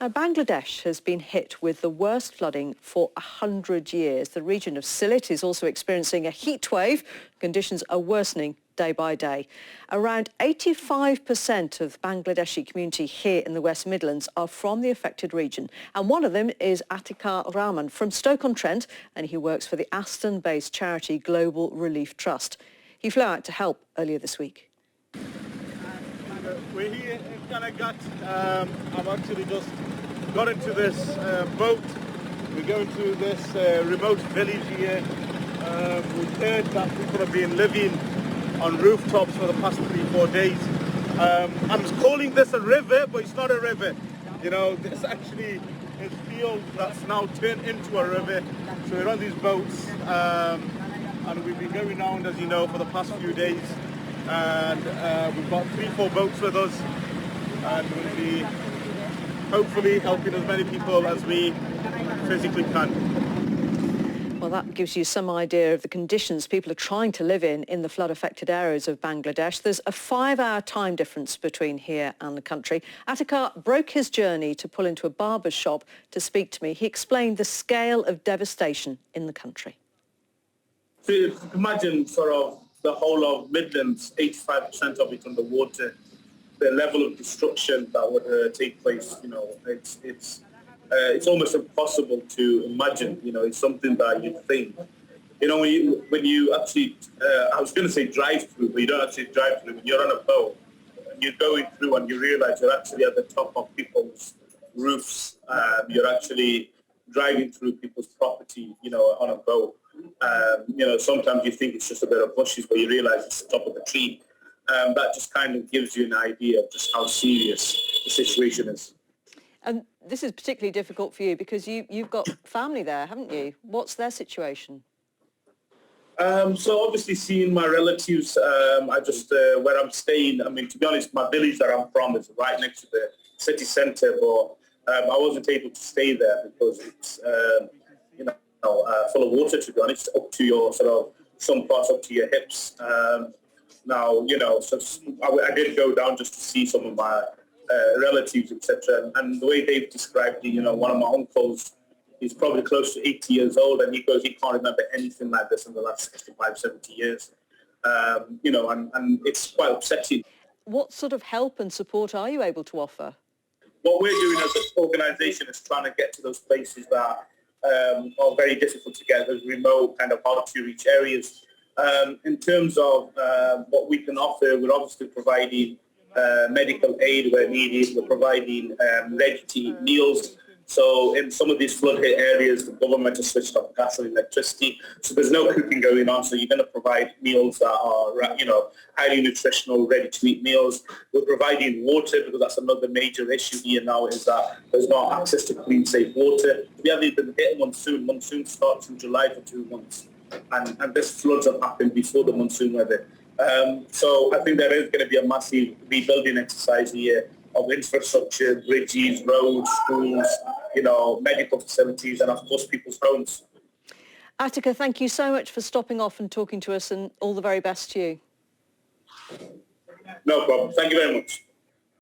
Now, Bangladesh has been hit with the worst flooding for 100 years. The region of Sylhet is also experiencing a heat wave. Conditions are worsening day by day. Around 85% of the Bangladeshi community here in the West Midlands are from the affected region. And one of them is Atiqur Rahman from Stoke-on-Trent, and he works for the Aston-based charity Global Relief Trust. He flew out to help earlier this week. We're here in Kanagat. I've actually just got into this boat. We're going to this remote village here. We've heard that people have been living on rooftops for the past 3-4 days. I'm calling this a river, but it's not a river. You know, this actually is field that's now turned into a river. So we're on these boats, and we've been going around, as you know, for the past few days. And we've got 3-4 boats with us, and we'll be hopefully helping as many people as we physically can. Well, that gives you some idea of the conditions people are trying to live in the flood-affected areas of Bangladesh. There's a 5-hour time difference between here and the country. Atiqur broke his journey to pull into a barber's shop to speak to me. He explained the scale of devastation in the country. So you can imagine sort of the whole of Midlands, 85% of it underwater. The level of destruction that would take place, you know, it's almost impossible to imagine. You know, it's something that you think, you know, when you actually, I was going to say drive through, but you don't actually drive through. When you're on a boat and you're going through and you realise you're actually at the top of people's roofs, you're actually driving through people's property, you know, on a boat. You know, sometimes you think it's just a bit of bushes, but you realise it's the top of the tree. That just kind of gives you an idea of just how serious the situation is. And this is particularly difficult for you because you've got family there, haven't you? What's their situation? So obviously seeing my relatives, I just, where I'm staying, I mean, to be honest, my village that I'm from is right next to the city centre, but I wasn't able to stay there because it's, you know, full of water, to be honest, up to your sort of, some parts up to your hips. Now, you know, so I did go down just to see some of my relatives, etc. And the way they've described it, you know, one of my uncles is probably close to 80 years old, and he goes, he can't remember anything like this in the last 65, 70 years. You know, and it's quite upsetting. What sort of help and support are you able to offer? What we're doing as an organisation is trying to get to those places that are very difficult to get, those remote kind of hard-to-reach areas. In terms of what we can offer, we're obviously providing medical aid where needed. We're providing ready-to-eat meals. So in some of these flood-hit areas, the government has switched off gas and electricity. So there's no cooking going on. So you're going to provide meals that are, you know, highly nutritional, ready-to-eat meals. We're providing water because that's another major issue here now is that there's not access to clean, safe water. We haven't even hit a monsoon. Monsoon starts in July for 2 months. And this floods have happened before the monsoon weather. So I think there is going to be a massive rebuilding exercise here of infrastructure, bridges, roads, schools, you know, medical facilities, and of course people's homes. Atiqur, thank you so much for stopping off and talking to us, and all the very best to you. No problem. Thank you very much.